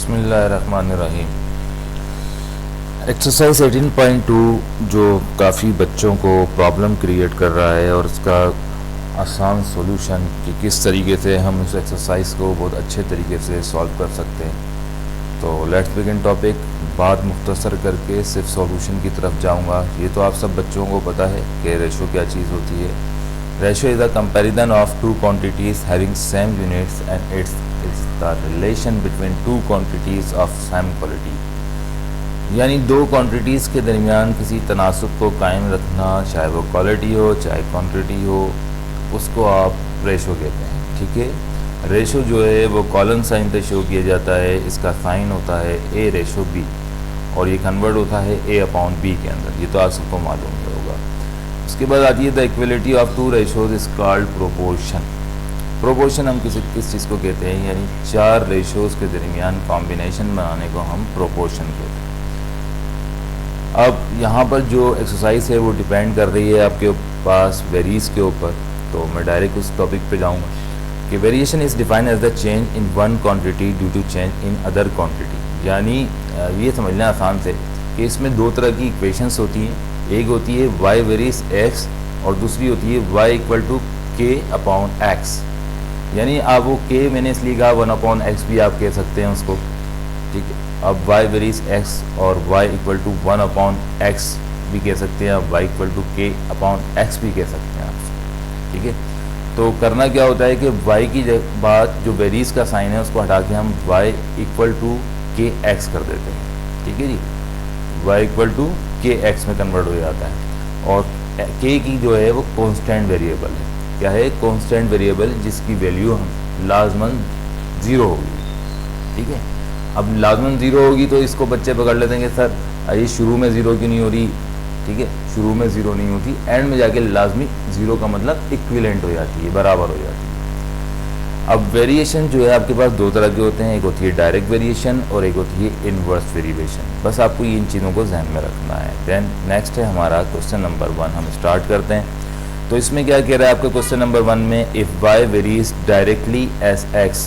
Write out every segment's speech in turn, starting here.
बिस्मिल्लाहिर्रहमानिर्रहीम। एक्सरसाइज 18.2 जो काफ़ी बच्चों को प्रॉब्लम क्रिएट कर रहा है और उसका आसान सॉल्यूशन कि किस तरीके से हम उस एक्सरसाइज को बहुत अच्छे तरीके से सॉल्व कर सकते हैं। तो लेट्स बिगिन टॉपिक। बात मुख्तसर करके सिर्फ सॉल्यूशन की तरफ जाऊंगा। ये तो आप सब बच्चों को पता है कि रेशो क्या चीज़ होती है। Ratio is a comparison of two quantities having same units and its is the relation between two quantities of same quality. यानी दो क्वांटिटीज़ के दरमियान किसी तनासुब को कायम रखना, चाहे वो क्वालिटी हो चाहे क्वांटिटी हो, उसको आप रेशो कहते हैं। ठीक है, रेशो जो है वो कॉलन साइन से शो किया जाता है। इसका साइन होता है ए रेशो बी और ये कन्वर्ट होता है ए अपॉन बी के अंदर। ये तो आप सबको मालूम ही होगा। उसके बाद आती है the equality of two ratios is called proportion. Proportion हम किस चीज़ को कहते हैं, यानी चार रेशोज के दरमियान कॉम्बिनेशन बनाने को हम प्रोपोर्शन कहते हैं। अब यहाँ पर जो एक्सरसाइज है वो डिपेंड कर रही है आपके पास वेरीज के ऊपर। तो मैं डायरेक्ट उस टॉपिक पे जाऊँगा कि variation is defined as the change in one quantity due to change in other quantity. यानी ये समझना आसान से कि इसमें दो तरह की इक्वेशंस होती हैं। एक होती है y वेरीज x और दूसरी होती है y equal to k upon x। यानी आप वो k मैंने इसलिए कहा 1 अपॉन x भी आप कह सकते हैं उसको। ठीक है, अब y वेरीज x और y equal to 1 upon x भी कह सकते हैं, आप y equal to k upon x भी कह सकते हैं आप। ठीक है, तो करना क्या होता है कि y की बाद जो वेरीज का साइन है उसको हटा के हम y equal to k x कर देते हैं। ठीक है जी, y equal to k x में कन्वर्ट हो जाता है। और k की जो है वो कांस्टेंट वेरिएबल है। क्या है? कांस्टेंट वेरिएबल, जिसकी वैल्यू हम लाजमन ज़ीरो होगी। ठीक है, अब लाजमन ज़ीरो होगी तो इसको बच्चे पकड़ लेते हैं कि सर ये शुरू में ज़ीरो क्यों नहीं हो रही। ठीक है, शुरू में ज़ीरो नहीं होती, एंड में जाके लाजमी ज़ीरो का मतलब इक्विवेलेंट हो जाती है, बराबर हो जाती है। अब वेरिएशन जो है आपके पास दो तरह के होते हैं, एक होती है डायरेक्ट वेरिएशन और एक होती है इनवर्स वेरिएशन। बस आपको इन चीज़ों को ध्यान में रखना है। देन नेक्स्ट है हमारा क्वेश्चन नंबर 1, हम स्टार्ट करते हैं। तो इसमें क्या कह रहा है आपका क्वेश्चन नंबर 1 में, if y varies directly as x,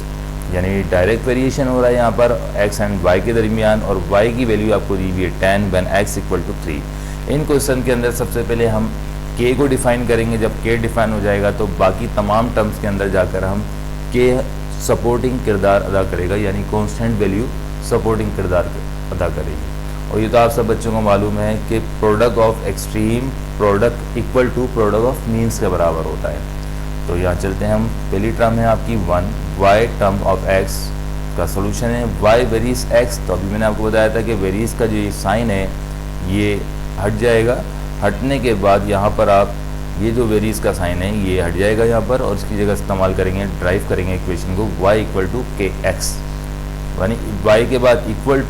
यानी डायरेक्ट वेरिएशन हो रहा है यहाँ पर x एंड y के दरमियान, और y की वैल्यू आपको दी हुई है 10 व्हेन x इक्वल टू 3। इन क्वेश्चन के अंदर सबसे पहले हम k को डिफाइन करेंगे। जब k डिफाइन हो जाएगा तो बाकी तमाम टर्म्स के अंदर जाकर हम k सपोर्टिंग किरदार अदा करेगा, यानी कांस्टेंट वैल्यू सपोर्टिंग किरदार अदा करेगी। और ये तो आप सब बच्चों को मालूम है कि product of extreme product equal to product of means के बराबर होता है। तो यहाँ चलते हैं हम। पहली टर्म है आपकी 1 y टर्म ऑफ x का सोल्यूशन है y वेरीज x। तो अभी मैंने आपको बताया था कि वेरीज का जो ये साइन है ये हट जाएगा। हटने के बाद यहाँ पर आप ये जो वेरीज का साइन है ये हट जाएगा यहाँ पर, और इसकी जगह इस्तेमाल करेंगे, ड्राइव करेंगे इक्वेशन को y equal to k x, यानी y के बाद इक्वल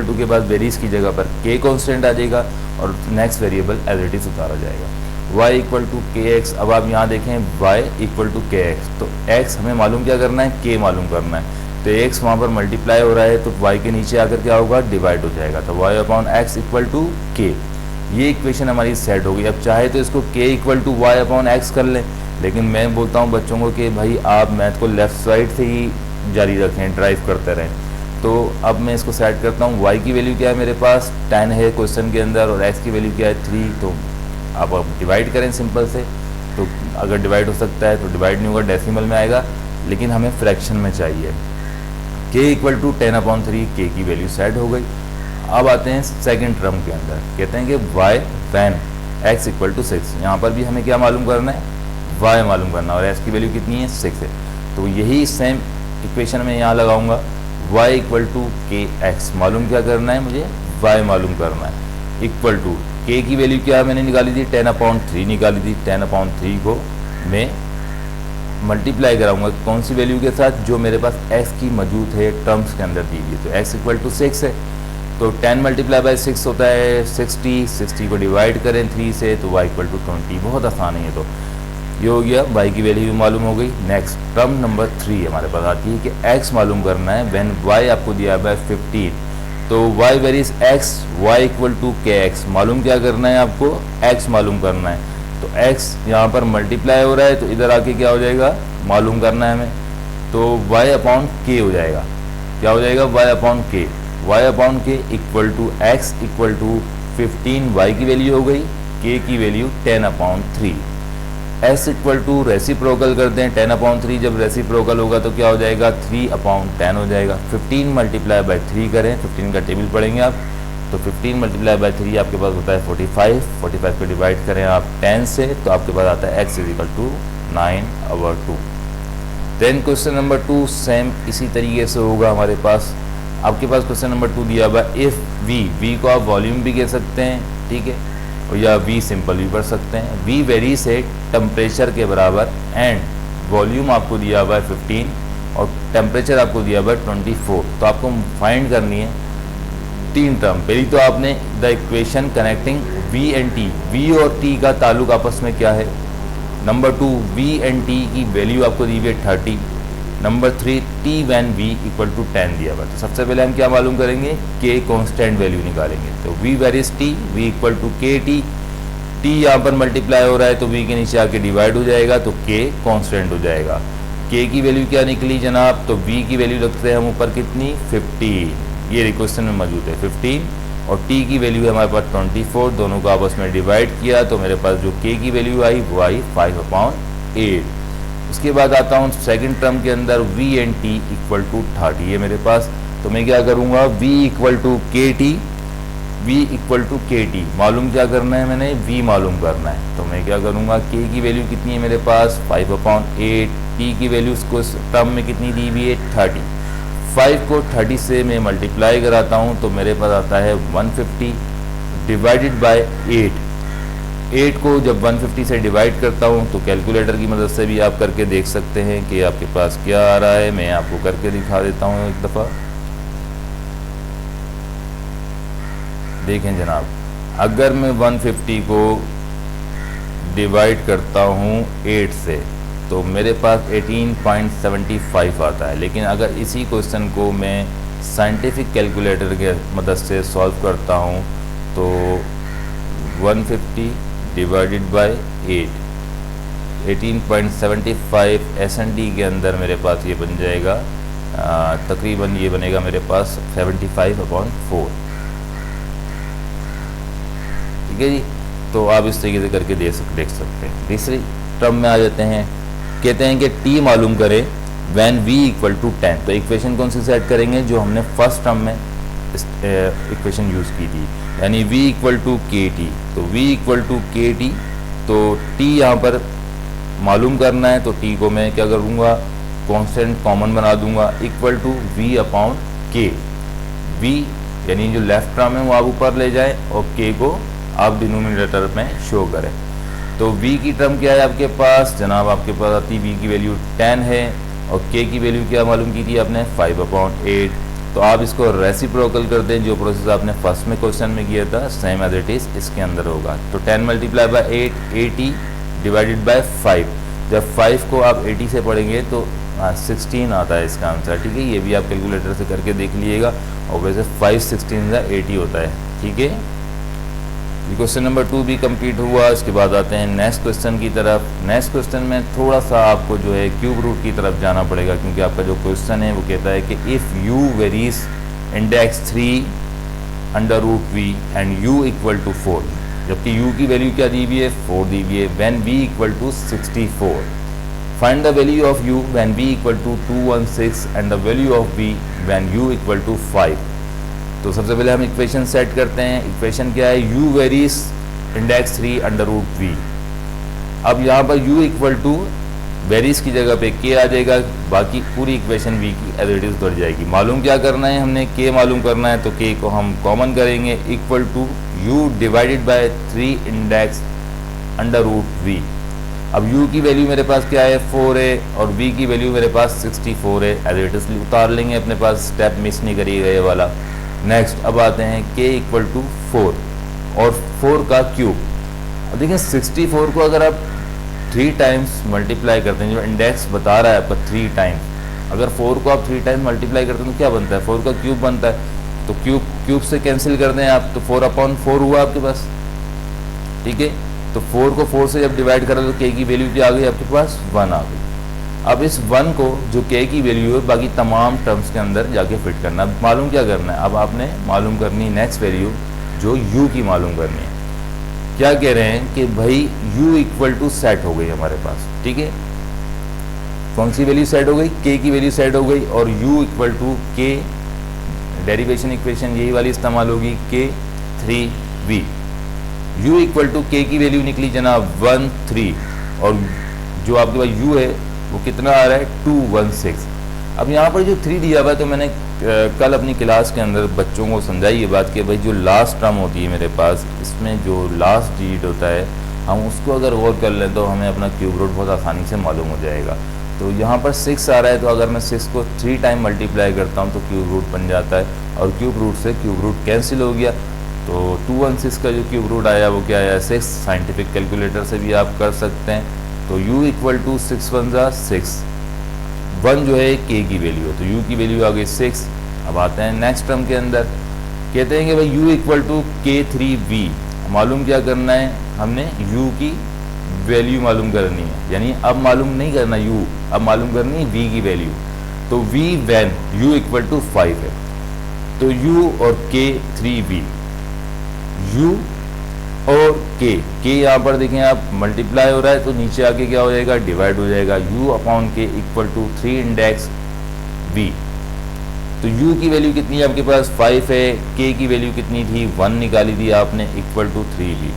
टू के बाद वेरीज की जगह पर k कांस्टेंट आ जाएगा और next variable as it is उतारा जाएगा y equal to k x. अब आप यहाँ देखें y equal to k x, तो x हमें मालूम क्या करना है, k मालूम करना है। तो x वहाँ पर मल्टीप्लाई हो रहा है तो y के नीचे आकर क्या होगा, डिवाइड हो जाएगा। तो y upon x equal to k, ये इक्वेशन हमारी सेट हो गई। अब चाहे तो इसको k equal to y upon x कर लें, लेकिन मैं बोलता हूँ बच्चों को कि भाई आप मैथ को लेफ़्ट साइड से ही जारी रखें, ड्राइव करते रहें। तो अब मैं इसको सेट करता हूँ। y की वैल्यू क्या है मेरे पास 10 है क्वेश्चन के अंदर, और x की वैल्यू क्या है 3। तो आप डिवाइड करें सिंपल से, तो अगर डिवाइड हो सकता है तो डिवाइड नहीं होगा, डेसिमल में आएगा, लेकिन हमें फ्रैक्शन में चाहिए। k equal to 10 upon 3, k की वैल्यू सेट हो गई। अब आते हैं सेकंड टर्म के अंदर, कहते हैं कि y when x equal to 6। यहाँ पर भी हमें क्या मालूम करना है, y मालूम करना, और x की वैल्यू कितनी है 6 है। तो यही सेम इक्वेशन में यहाँ लगाऊंगा, y equal to k x मालूम क्या करना है मुझे, y मालूम करना है, इक्वल टू k की वैल्यू क्या मैंने निकाली थी 10 अपॉन 3 निकाली थी। 10 अपॉन 3 को मैं मल्टीप्लाई कराऊंगा कौन सी वैल्यू के साथ, जो मेरे पास x की मौजूद है टर्म्स के अंदर दी हुई है। तो x इक्वल टू 6 है, तो 10 मल्टीप्लाई बाई 6 होता है 60 को डिवाइड करें 3 से तो y इक्वल टू 20। बहुत आसान है ये। तो ये हो गया, y की वैल्यू भी मालूम हो गई। नेक्स्ट टर्म नंबर 3 हमारे पास आती है कि x मालूम करना है व्हेन y आपको दिया है 15। तो y varies x, y equal to k x मालूम क्या करना है आपको, x मालूम करना है। तो x यहाँ पर मल्टीप्लाई हो रहा है तो इधर आके क्या हो जाएगा, मालूम करना है हमें, तो y अपॉन k हो जाएगा। क्या हो जाएगा y upon k, y upon k equal to x equal to 15 y की वैल्यू हो गई, k की value 10/3। s equal to reciprocal करते हैं 10/3, जब रेसिप्रोकल होगा तो क्या हो जाएगा 3/10 हो जाएगा। 15 मल्टीप्लाई बाय 3 करें, 15 का टेबल पढ़ेंगे आप, तो 15 मल्टीप्लाई बाय 3 आपके पास होता है 45, 45 को डिवाइड करें आप 10 से तो आपके पास आता है x equal to 9/2। Then question number 2 same इसी तरीके से होगा हमारे पास। आपके पास क्वेश्चन नंबर 2 दिया हुआ इफ़ v को आप वॉल्यूम भी कह सकते हैं, ठीक है, और या v सिंपल भी पढ़ सकते हैं। v वेरी से टेम्परेचर के बराबर एंड वॉल्यूम आपको दिया हुआ है 15 और टेम्परेचर आपको दिया हुआ है 24। तो आपको फाइंड करनी है 3 टर्म। पहली तो आपने the equation connecting v and t, v और t का ताल्लुक आपस में क्या है। नंबर 2 v एंड t की वैल्यू आपको दी हुई है 30। Number 3 t when v equal to 10 दिया हुआ। तो सबसे पहले हम क्या मालूम करेंगे, k कांस्टेंट वैल्यू निकालेंगे। तो v varies t, v equal to k t, t यहाँ पर मल्टीप्लाई हो रहा है तो v के नीचे आके डिवाइड हो जाएगा तो k कांस्टेंट हो जाएगा। k की वैल्यू क्या निकली जनाब, तो v की वैल्यू रखते हैं हम ऊपर कितनी 15, ये क्वेश्चन में मौजूद है 15, और t की वैल्यू है हमारे पास 24, दोनों को आपस में डिवाइड किया तो मेरे पास जो k की वैल्यू आई वो आई 5/8। उसके बाद आता हूँ सेकंड टर्म के अंदर v and t equal to 30 है मेरे पास। तो मैं क्या करूँगा v equal to k t, v equal to k t मालूम क्या करना है, मैंने v मालूम करना है। तो मैं क्या करूँगा k की वैल्यू कितनी है मेरे पास 5/8, t की वैल्यू उसको टर्म में कितनी दी हुई है 30। 5 को 30 से मैं मल्टीप्लाई कराता हूँ तो मेरे पास आता है 150 डिवाइडेड बाय 8। 8 को जब 150 से डिवाइड करता हूँ तो कैलकुलेटर की मदद से भी आप करके देख सकते हैं कि आपके पास क्या आ रहा है। मैं आपको करके दिखा देता हूँ एक दफ़ा। देखें जनाब, अगर मैं 150 को डिवाइड करता हूँ 8 से तो मेरे पास 18.75 आता है। लेकिन अगर इसी क्वेश्चन को मैं साइंटिफिक कैलकुलेटर के मदद से सॉल्व करता हूँ तो 150 डिवाइडेड बाय 8, 18.75 S&D के अंदर मेरे पास ये बन जाएगा तकरीबन ये बनेगा मेरे पास 75/4। ठीक है जी, तो आप इस तरीके से करके देख सकते हैं। तीसरी टर्म में आ जाते हैं, कहते हैं कि t मालूम करें वैन v इक्वल टू 10। तो इक्वेशन कौन सी सेट करेंगे, जो हमने फर्स्ट टर्म में इक्वेशन यूज़ की थी, यानी v equal to k T. तो v equal to k T, तो t यहाँ पर मालूम करना है तो t को मैं क्या करूँगा कांस्टेंट कॉमन बना दूंगा इक्वल टू v अपॉन के। v यानी जो लेफ्ट टर्म है वो आप ऊपर ले जाएं और k को आप डिनोमिनेटर में शो करें। तो v की टर्म क्या है आपके पास जनाब, आपके पास आती v की वैल्यू 10 है और k की वैल्यू क्या मालूम की थी आपने 5/8। तो आप इसको रेसिप्रोकल कर दें, जो प्रोसेस आपने फर्स्ट में क्वेश्चन में किया था सेम एज इट इज़ इसके अंदर होगा। तो 10 मल्टीप्लाई बाय 8 80 डिवाइडेड बाय 5। जब 5 को आप 80 से पढ़ेंगे तो 16 आता है इसका आंसर। ठीक है, ये भी आप कैलकुलेटर से करके देख लीजिएगा। और वैसे 5 16 का 80 होता है। ठीक है, क्वेश्चन नंबर 2 भी कंप्लीट हुआ। इसके बाद आते हैं नेक्स्ट क्वेश्चन की तरफ। नेक्स्ट क्वेश्चन में थोड़ा सा आपको जो है क्यूब रूट की तरफ जाना पड़ेगा, क्योंकि आपका जो क्वेश्चन है वो कहता है कि if u varies index 3√v and u equal to 4, जबकि u की वैल्यू क्या दी हुई है 4 दी हुई है। When v equal to 64, find the value of u when v equal to 216 and the value of v when u equal to 5। तो सबसे पहले हम इक्वेशन सेट करते हैं। इक्वेशन क्या है, u वेरीज इंडेक्स 3√v। अब यहाँ पर u इक्वल टू वेरीज की जगह पे k आ जाएगा, बाकी पूरी इक्वेशन v की एज इट इज बढ़ जाएगी। मालूम क्या करना है, हमने k मालूम करना है, तो k को हम कॉमन करेंगे equal to u divided by 3 index √v। अब u की वैल्यू मेरे पास क्या है 4 है और v की वैल्यू मेरे पास 64 है। एज इट इज उतार लेंगे अपने पास, स्टेप मिस नहीं करिएगा ये वाला। नेक्स्ट अब आते हैं k इक्वल टू 4 और 4 का क्यूब। अब देखिए 64 को अगर आप 3 टाइम्स मल्टीप्लाई करते हैं, जो इंडेक्स बता रहा है आपका 3 टाइम्स, अगर 4 को आप 3 टाइम्स मल्टीप्लाई करते हैं तो क्या बनता है, 4 का क्यूब बनता है। तो क्यूब से कैंसिल कर दें आप, तो 4/4 हुआ आपके पास। ठीक है, तो 4 को 4 से जब डिवाइड करें तो k की वैल्यू क्या आ गई आपके पास 1 आ गई। अब इस 1 को जो k की वैल्यू है बाकी तमाम टर्म्स के अंदर जाके फिट करना। अब मालूम क्या करना है, अब आपने मालूम करनी नेक्स्ट वैल्यू जो u की मालूम करनी है। क्या कह रहे हैं कि भाई u इक्वल टू सेट हो गई हमारे पास, ठीक है। कौन सी वैल्यू सेट हो गई, k की वैल्यू सेट हो गई और u equal to k, derivation equation यही वाली इस्तेमाल होगी, k3v। u equal to k की वैल्यू निकली जनाब 1 3 और जो आपके पास u है वो कितना आ रहा है 216। अब यहाँ पर जो 3 दिया हुआ है तो मैंने कल अपनी क्लास के अंदर बच्चों को समझाई ये बात कि भाई जो लास्ट टर्म होती है मेरे पास, इसमें जो लास्ट डिजिट होता है हम उसको अगर गौर कर लें तो हमें अपना क्यूब रूट बहुत आसानी से मालूम हो जाएगा। तो यहाँ पर 6 आ रहा है तो अगर मैं 6 को 3 टाइम मल्टीप्लाई करता हूँ तो क्यूब रूट बन जाता है और क्यूब रूट से क्यूब रूट कैंसिल हो गया। तो 216 का जो क्यूब रूट आया वो क्या आया 6। साइंटिफिक कैलकुलेटर से भी आप कर सकते हैं। तो u इक्वल टू 6 1 जा 6, 1 जो है k की वैल्यू है तो u की वैल्यू आ गई 6। अब आते हैं नेक्स्ट टर्म के अंदर, कहते हैं कि भाई u इक्वल टू k3v। मालूम क्या करना है, हमने u की वैल्यू मालूम करनी है, यानी अब मालूम नहीं करना u, अब मालूम करनी है v की वैल्यू। तो v when u equal to 5 है तो u और k3v, u और k यहाँ पर देखें आप मल्टीप्लाई हो रहा है तो नीचे आके क्या हो जाएगा डिवाइड हो जाएगा, u upon k equal to 3 index v। तो u की वैल्यू कितनी है आपके पास 5 है, k की वैल्यू कितनी थी 1 निकाली थी आपने इक्वल टू 3v।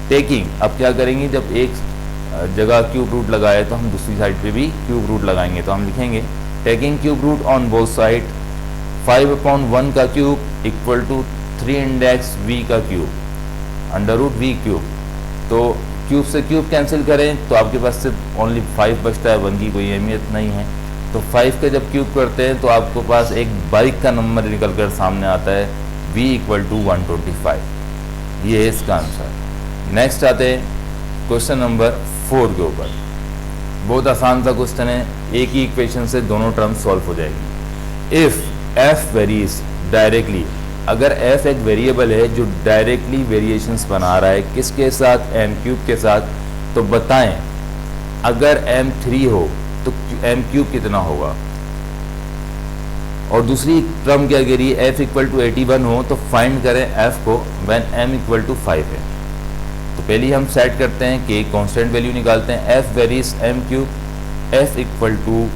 टेकिंग, अब क्या करेंगे जब एक जगह क्यूब रूट लगाए तो हम दूसरी साइड पे भी क्यूब रूट लगाएंगे। तो हम लिखेंगे taking cube root on both side 5 upon 1 का cube equal to 3 index v का cube under root v cube. तो क्यूब से क्यूब कैंसिल करें तो आपके पास सिर्फ ओनली 5 बचता है, 1 की कोई अहमियत नहीं है। तो 5 का जब क्यूब करते हैं तो आपके पास एक बाइक का नंबर निकल कर सामने आता है v इक्वल टू 125। ये है इसका आंसर। नेक्स्ट आते हैं क्वेश्चन नंबर 4 के ऊपर। बहुत आसान सा क्वेश्चन है, एक ही इक्वेशन से दोनों टर्म सॉल्व हो जाएगी। इफ़ f वेरीज डायरेक्टली, अगर f एक वेरिएबल है जो डायरेक्टली वेरिएशंस बना रहा है किसके साथ, m क्यूब के साथ, तो बताएं अगर m 3 हो तो m क्यूब कितना होगा। और दूसरी टर्म क्या कह रही है, f इक्वल टू 81 हो तो फाइंड करें f को व्हेन m इक्वल टू 5 है। तो पहले हम सेट करते हैं कि कांस्टेंट वैल्यू निकालते हैं, f varies m cube, f equal to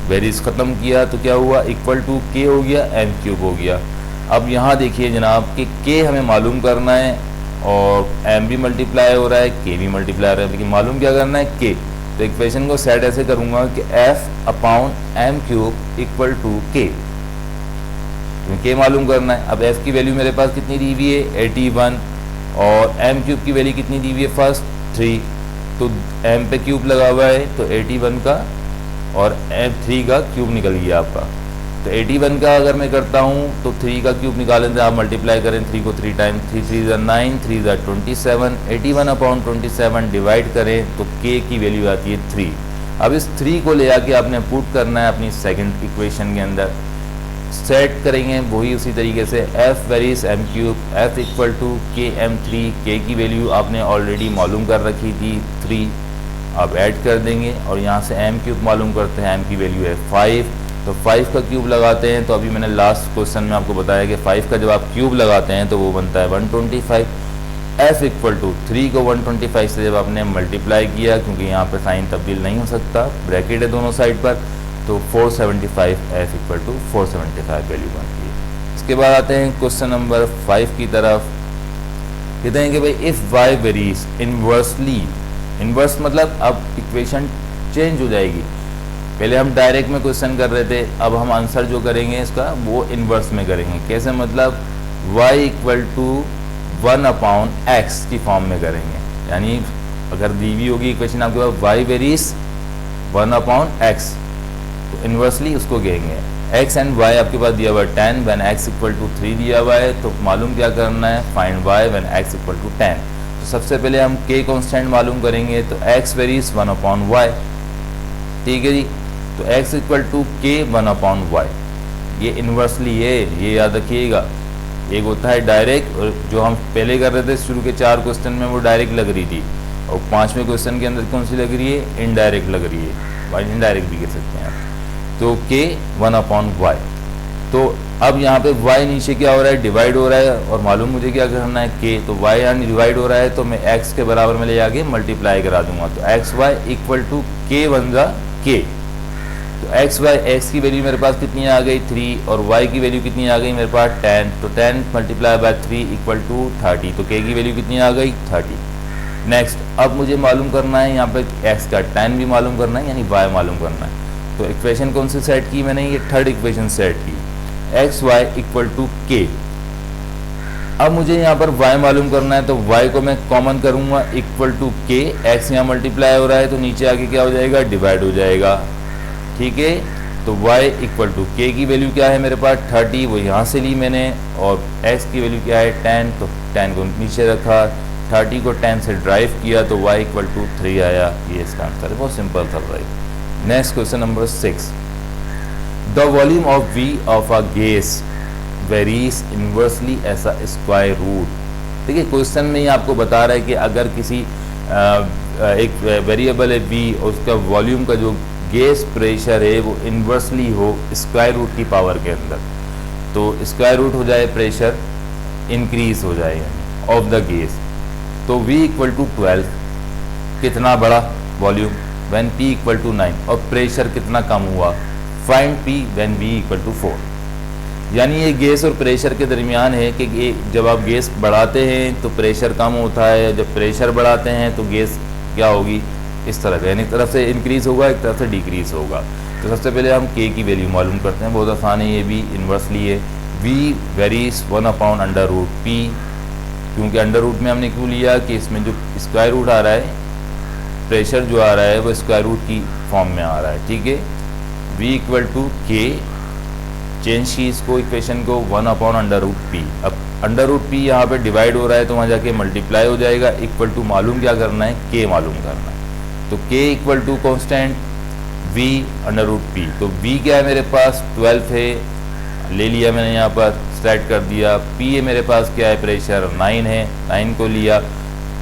varies ख़त्म किया तो क्या हुआ इक्वल टू k हो गया, m क्यूब हो गया। अब यहाँ देखिए जनाब कि k हमें मालूम करना है और m भी मल्टीप्लाई हो रहा है, k भी मल्टीप्लाई हो रहा है, लेकिन मालूम क्या करना है k। तो इक्वेशन को सेट ऐसे करूँगा कि f upon m cube equal to k, k मालूम करना है। अब f की वैल्यू मेरे पास कितनी दी हुई है 81 और m क्यूब की वैल्यू कितनी दी हुई है फर्स्ट 3, तो m पे क्यूब लगा हुआ है तो 81 का और m3 का क्यूब निकल गया आपका। तो 81 का अगर मैं करता हूँ तो 3 का क्यूब निकालें तो आप मल्टीप्लाई करें 3 को 3 टाइम, 3 3 ज़ा 9, 3 ज़ा 27, 81 अपॉन 27 डिवाइड करें तो k की वैल्यू आती है 3। अब इस 3 को ले आके आपने पुट करना है अपनी सेकंड इक्वेशन के अंदर, सेट करेंगे वही उसी तरीके से f varies m cube, f equal to k m3, k की वैल्यू आपने ऑलरेडी मालूम कर रखी थी 3, अब ऐड कर देंगे और यहाँ से m क्यूब मालूम करते हैं, m की वैल्यू है 5, तो 5 का क्यूब लगाते हैं। तो अभी मैंने लास्ट क्वेश्चन में आपको बताया कि 5 का जब आप क्यूब लगाते हैं तो वो बनता है 125। f इक्वल टू 3 को 125 से जब आपने मल्टीप्लाई किया, क्योंकि यहाँ पे साइन तब्दील नहीं हो सकता, ब्रैकेट है दोनों साइड पर, तो 475 f इक्वल टू 475 वैल्यू बनती है। इसके बाद आते हैं क्वेश्चन नंबर 5 की तरफ। कहते हैं कि भाई if y varies inversely, inverse मतलब अब इक्वेशन चेंज हो जाएगी। पहले हम डायरेक्ट में क्वेश्चन कर रहे थे, अब हम आंसर जो करेंगे इसका वो इन्वर्स में करेंगे। कैसे मतलब y equal to 1 upon x की फॉर्म में करेंगे। यानी अगर दी हुई होगी इक्वेशन आपके पास y वेरीज 1 अपॉन x, तो इन्वर्सली उसको कहेंगे। x एंड y आपके पास दिया हुआ है 10 व्हेन x इक्वल टू 3 दिया हुआ है, तो मालूम क्या करना है, find y when x equal to 10। तो सबसे पहले हम k कॉन्स्टेंट मालूम करेंगे, तो x वेरीज 1 अपॉन y, ठीक है जी। तो x equal to k 1 upon y, ये इन्वर्सली है, ये याद रखिएगा। एक होता है डायरेक्ट, और जो हम पहले कर रहे थे शुरू के 4 क्वेश्चन में वो डायरेक्ट लग रही थी, और 5वें क्वेश्चन के अंदर कौन सी लग रही है, इनडायरेक्ट लग रही है। इनडायरेक्ट भी कह सकते हैं आप। तो k 1/y। तो अब यहाँ पे y नीचे क्या हो रहा है, डिवाइड हो रहा है, और मालूम मुझे क्या करना है k, तो y यहाँ डिवाइड हो रहा है तो मैं x के बराबर में ले जाके मल्टीप्लाई करा दूंगा। तो x y equal to k one जा k। तो x की वैल्यू मेरे पास कितनी आ गई 3, और y की वैल्यू कितनी आ गई मेरे पास 10। तो 10 मल्टीप्लाई बाय 3 इक्वल टू 30। तो k की वैल्यू कितनी आ गई 30। नेक्स्ट, अब मुझे मालूम करना है यहाँ पे x का 10 भी मालूम करना है, यानी y मालूम करना है। तो इक्वेशन कौन सी सेट की मैंने, ये थर्ड इक्वेशन सेट की, एक्स वाई इक्वल टू के। अब मुझे यहाँ पर y मालूम करना है, तो y को मैं कॉमन करूँगा इक्वल टू के। x यहाँ मल्टीप्लाई हो रहा है तो नीचे आके क्या हो जाएगा, डिवाइड हो जाएगा, ठीक है। तो y इक्वल टू के की वैल्यू क्या है मेरे पास 30, वो यहाँ से ली मैंने, और x की वैल्यू क्या है 10, तो 10 को नीचे रखा, 30 को 10 से ड्राइव किया, तो y इक्वल टू 3 आया। ये इसका आंसर है, बहुत सिंपल था भाई। Next question number 6, the volume of V ऑफ a gas varies inversely as a square root. देखिए क्वेश्चन में ही आपको बता रहा है कि अगर किसी एक वेरिएबल है V, और उसका वॉल्यूम का जो गैस प्रेशर है वो इन्वर्सली हो स्क्वायर रूट की पावर के अंदर, तो स्क्वायर रूट हो जाए प्रेशर इंक्रीज हो जाएगा ऑफ द गैस। तो V इक्वल टू 12, कितना बड़ा volume when P equal to 9, और प्रेशर कितना कम हुआ, find P when V equal to 4। यानी ये गैस और प्रेशर के दरमियान है कि जब आप गैस बढ़ाते हैं तो प्रेशर कम होता है, जब प्रेशर बढ़ाते हैं तो गैस क्या होगी, इस तरह से, यानी एक तरफ से इंक्रीज होगा एक तरफ से डिक्रीज होगा। तो सबसे पहले हम K की वैल्यू मालूम करते हैं, बहुत आसान है, ये भी इन्वर्सली है। V वेरीज 1/√P, क्योंकि अंडर रूट में हमने क्यों लिया कि इसमें जो स्क्वायर रूट आ रहा है, प्रेशर जो आ रहा है वो स्क्वायर रूट की फॉर्म में आ रहा है, ठीक है। V equal to K, change की इसको इक्वेशन को 1/√P। अब √P यहाँ पे डिवाइड हो रहा है तो वहाँ जाके मल्टीप्लाई हो जाएगा, इक्वल टू मालूम क्या करना है, K मालूम करना है। तो K equal to constant V √P। तो V क्या है मेरे पास 12 है, ले लिया मैंने यहाँ पर, सेट कर दिया। P है मेरे पास क्या है, प्रेशर 9 है, 9 को लिया,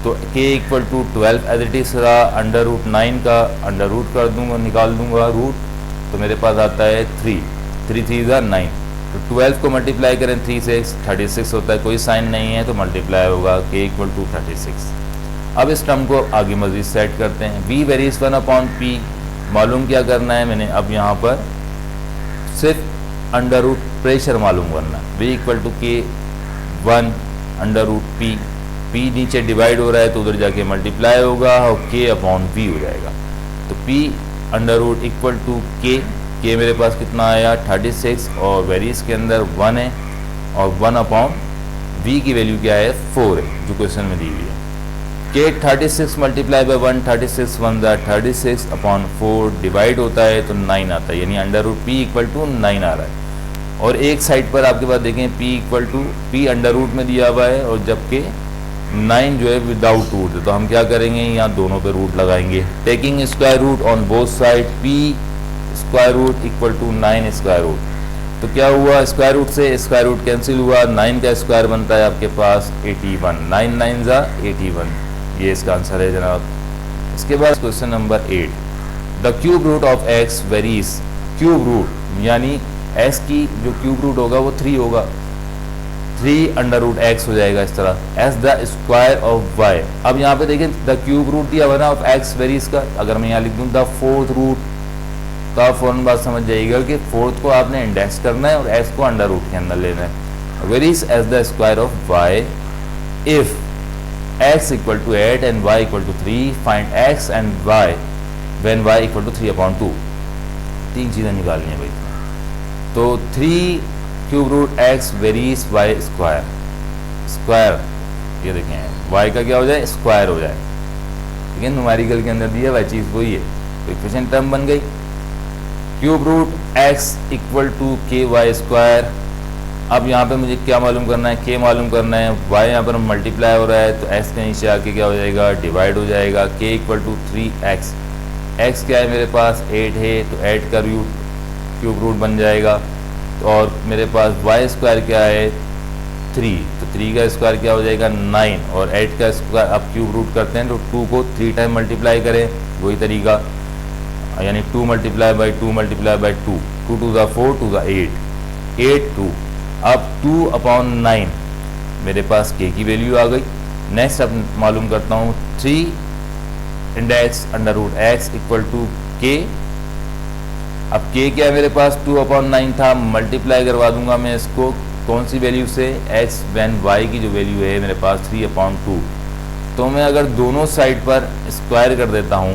तो K equal to 12 as it is रहा, √9 का अंडर रूट कर दूंगा, निकाल दूंगा रूट, तो मेरे पास आता है 3 3 9। तो 12 को मल्टीप्लाई करें 3 से 36 होता है, कोई साइन नहीं है तो मल्टीप्लाई होगा, K इक्वल टू 36। अब इस टर्म को आगे मजीद सेट करते हैं। V वेरीज 1/P, मालूम क्या करना है मैंने, अब यहाँ पर सिर्फ अंडर रूट प्रेशर मालूम करना है। V equal to K 1/√P, P नीचे डिवाइड हो रहा है तो उधर जाके मल्टीप्लाई होगा और K/V हो जाएगा। तो P under root equal to K मेरे पास कितना आया 36, और वेरीज के अंदर 1 है, और 1/V की वैल्यू क्या है 4 है, जो क्वेश्चन में दी हुई है। K 36 मल्टीप्लाई बाय 1, 36 1 36/4 डिवाइड होता है तो 9 आता है, यानी √P इक्वल टू 9 आ रहा है। और एक साइड पर आपके पास देखें P equal to P under root में दिया हुआ है, और जबकि 9 जो है विदाउट रूट है, तो हम क्या करेंगे, यहाँ दोनों पे रूट लगाएंगे। Taking square root on both side, P square root equal to 9 square root. तो क्या हुआ, स्क्वायर रूट से स्क्वायर रूट कैंसिल हुआ, 9 का स्क्वायर बनता है आपके पास 81, 9 9 जा 81, ये इसका आंसर है जनाब। इसके बाद question number 8, the cube root of x varies, cube root यानी x की जो क्यूब रूट होगा वो 3 होगा, 3/√x हो जाएगा इस तरह, as the square of y। अब यहाँ पे देखें द क्यूब रूट दिया हुआ ना ऑफ x वेरीज का, अगर मैं यहाँ लिख दूँ द फोर्थ रूट, तो आप फौरन बात समझ जाइएगा कि फोर्थ को आपने इंडेक्स करना है और x को अंडर रूट के अंदर लेना है। Varies as the square of y if x equal to 8 and y equal to 3, find x and y when y equal to 3/2। 3 चीज़ें निकालनी है भाई। तो 3 cube root x varies y square, square ये देखें y का क्या हो जाए, स्क्वायर हो जाए, ठीक है, न्यूमेरिकल के अंदर दिया वह चीज़ वही है, तो इक्वेशन टर्म बन गई। Cube root x equal to k y square. अब यहाँ पे मुझे क्या मालूम करना है, k मालूम करना है, y यहाँ पर मल्टीप्लाई हो रहा है तो x के नीचे आके क्या हो जाएगा, डिवाइड हो जाएगा। k equal to 3x, x क्या है मेरे पास 8 है तो 8 का क्यूब रूट बन जाएगा, और मेरे पास y स्क्वायर क्या है 3, तो 3 का स्क्वायर क्या हो जाएगा 9, और 8 का स्क्वायर आप क्यूब रूट करते हैं तो 2 को 3 टाइम मल्टीप्लाई करें, वही तरीका यानी 2 multiply by 2 multiply by 2, 2 to the 4 to the 8, 8 2। अब 2/9 मेरे पास k की वैल्यू आ गई। नेक्स्ट अब मालूम करता हूँ 3 index under root x equal to k। अब k क्या है मेरे पास 2/9 था, मल्टीप्लाई करवा दूंगा मैं इसको कौन सी वैल्यू से, x वैन y की जो वैल्यू है मेरे पास 3/2। तो मैं अगर दोनों साइड पर स्क्वायर कर देता हूँ,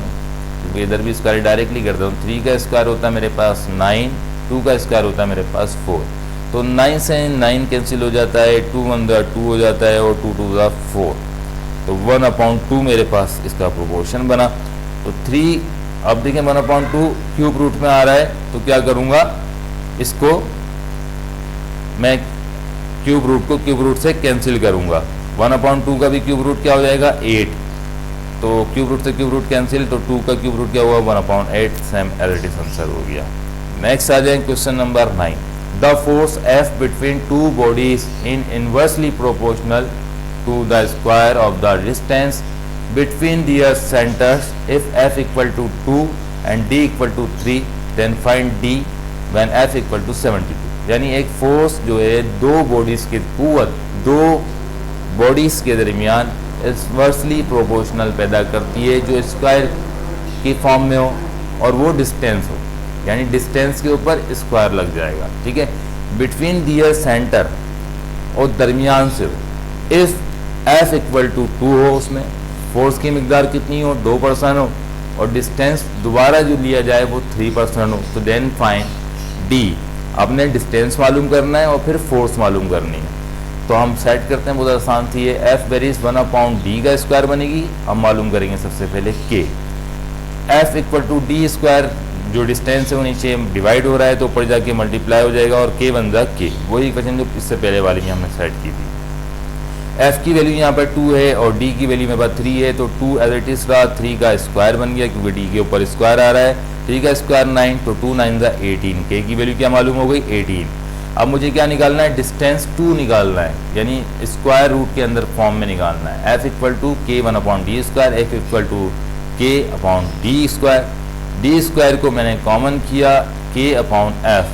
क्योंकि इधर भी स्क्वायर डायरेक्टली करता हूँ, 3 का स्क्वायर होता है मेरे पास 9, 2 का स्क्वायर होता है मेरे पास 4। तो 9 से 9 कैंसिल हो जाता है, 2 1 2 हो जाता है और 2 2 4। तो 1/2 मेरे पास इसका प्रोपोर्शन बना। तो 3, अब देखें 1/2 क्यूब रूट में आ रहा है, तो क्या करूँगा, इसको मैं क्यूब रूट को क्यूब रूट से कैंसिल करूँगा। 1/2 का भी क्यूब रूट क्या हो जाएगा 8, तो क्यूब रूट से क्यूब रूट कैंसिल, तो 2 का क्यूब रूट क्या हुआ 1/8। सेम एज आंसर हो गया। नेक्स्ट आ जाए question number 9। The force F between two bodies in inversely proportional to the square of the distance between their centres if F equal to 2 and D equal to 3 then find D when F equal to 72। यानी एक force जो है दो bodies की कुव्वत, दो bodies के दरमियान inversely proportional पैदा करती है जो स्क्वायर की फॉर्म में हो और वो डिस्टेंस हो, यानी डिस्टेंस के ऊपर स्क्वायर लग जाएगा, ठीक है। बिटवीन दियर सेंटर और दरमियान से हो। इफ़ F इक्वल टू 2 हो, उसमें फोर्स की मिकदार कितनी हो 2% हो और डिस्टेंस दोबारा जो लिया जाए वो 3% हो, तो देन फाइंड D। आपने डिस्टेंस मालूम करना है और फिर फोर्स मालूम करनी है। तो हम सेट करते हैं, बहुत आसान थी ये। F वेरीज 1/D का स्क्वायर बनेगी। हम मालूम करेंगे सबसे पहले K। F equal to D square, जो डिस्टेंस है वो नीचे डिवाइड हो रहा है तो ऊपर जाके मल्टीप्लाई हो जाएगा और K बन जाएगा K। वही क्वेश्चन जो इससे पहले वाली में हमने सेट की थी। F की वैल्यू यहाँ पर 2 है और D की वैल्यू मेरे पास 3 है, तो 2 एज इट इज रहा, 3 का स्क्वायर बन गया क्योंकि D के ऊपर स्क्वायर आ रहा है। 3 का स्क्वायर 9, तो 2 9 18। K की वैल्यू क्या मालूम हो गई 18। अब मुझे क्या निकालना है, डिस्टेंस 2 निकालना है, यानी स्क्वायर रूट के अंदर फॉर्म में निकालना है। F equal to K1/D square, F equal to K/D square. D square को मैंने कॉमन किया K/F।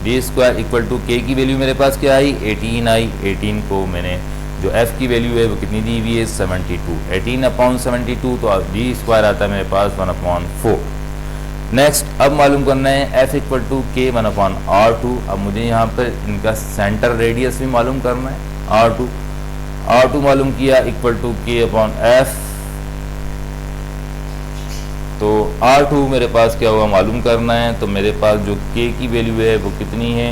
D square equal to K की वैल्यू मेरे पास क्या आई 18 आई। 18 को मैंने जो F की वैल्यू है वो कितनी दी हुई है 72। 18/72, तो D स्क्वायर आता है मेरे पास 1/4। नेक्स्ट अब मालूम करना है F इक्वल टू K1/R2। अब मुझे यहाँ पर इनका सेंटर रेडियस भी मालूम करना है R2। R2 मालूम किया इक्वल टू K/F। तो R2 मेरे पास क्या हुआ मालूम करना है, तो मेरे पास जो K की वैल्यू है वो कितनी है,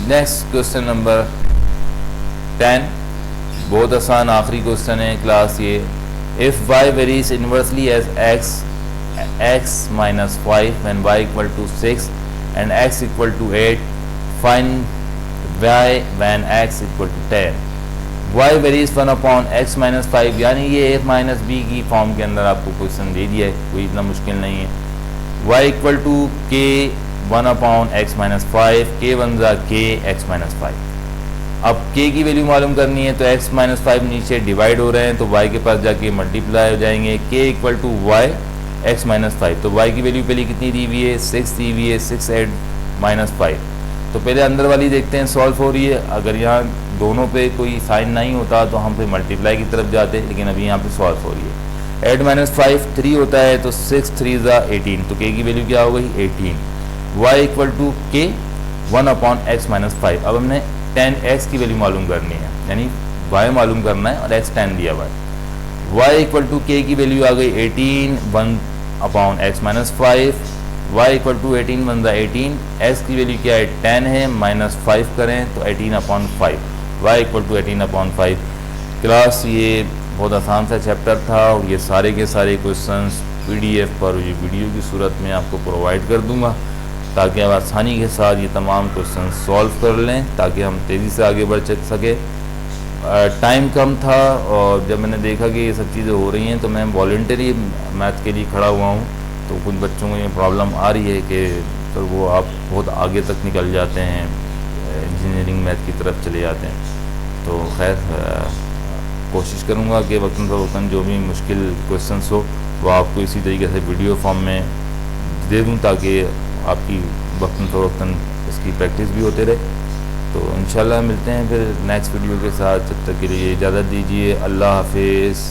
नेक्स्ट क्वेश्चन नंबर 10, बहुत आसान आखिरी क्वेश्चन है क्लास ये। If y varies inversely as x minus 5 when y equal to 6 and x equal to 8, find y when x equal to 10। y varies 1/x minus 5, यानी ये a माइनस b की form के अंदर आपको question दे दिया है, कोई इतना मुश्किल नहीं है। y equal to k 1/x minus 5, k बन जा k x minus 5। अब k की वैल्यू मालूम करनी है, तो x minus 5 नीचे डिवाइड हो रहे हैं तो y के पास जाके मल्टीप्लाई हो जाएंगे। k equal to y x minus 5, तो y की वैल्यू पहले कितनी दी हुई है 6 दी हुई है, 6 8 minus 5। तो पहले अंदर वाली देखते हैं सॉल्व हो रही है। अगर यहाँ दोनों पे कोई साइन नहीं होता तो हम फिर मल्टीप्लाई की तरफ जाते, लेकिन अभी यहाँ पे सॉल्व हो रही है। 8 minus 5 3 होता है, तो 6 3 18, तो k की वैल्यू क्या हो गई 18। y equal to K 1/x minus 5। अब हमने 10x की वैल्यू मालूम करनी है, यानी y मालूम करना है और x 10 दिया हुआ है। y इक्वल टू K की वैल्यू आ गई 18 1/x minus 5। y equal to 18 बन रहा 18। x की वैल्यू क्या है 10 है, -5 करें तो 18/5। y equal to 18/5। क्लास ये बहुत आसान सा चैप्टर था और ये सारे के सारे क्वेश्चंस PDF पर ये वीडियो की सूरत में आपको प्रोवाइड कर दूंगा ताकि आप आसानी के साथ ये तमाम क्वेश्चन सॉल्व कर लें, ताकि हम तेज़ी से आगे बढ़ सके। टाइम कम था और जब मैंने देखा कि ये सब चीज़ें हो रही हैं तो मैं वॉल्टरी मैथ के लिए खड़ा हुआ हूँ। तो कुछ बच्चों को ये प्रॉब्लम आ रही है कि तो वो आप बहुत आगे तक निकल जाते हैं, इंजीनियरिंग मैथ की तरफ चले जाते हैं। तो खैर कोशिश करूँगा कि वक्तन फ़वक्तन जो भी मुश्किल क्वेश्चंस हो वो आपको इसी तरीके से वीडियो फॉर्म में दे दूँ ताकि आपकी वक्तन फ़वक्तन इसकी प्रैक्टिस भी होते रहे। तो इंशाल्लाह मिलते हैं फिर नेक्स्ट वीडियो के साथ। जब तक के लिए इजाज़त दीजिए। अल्लाह हाफिज़।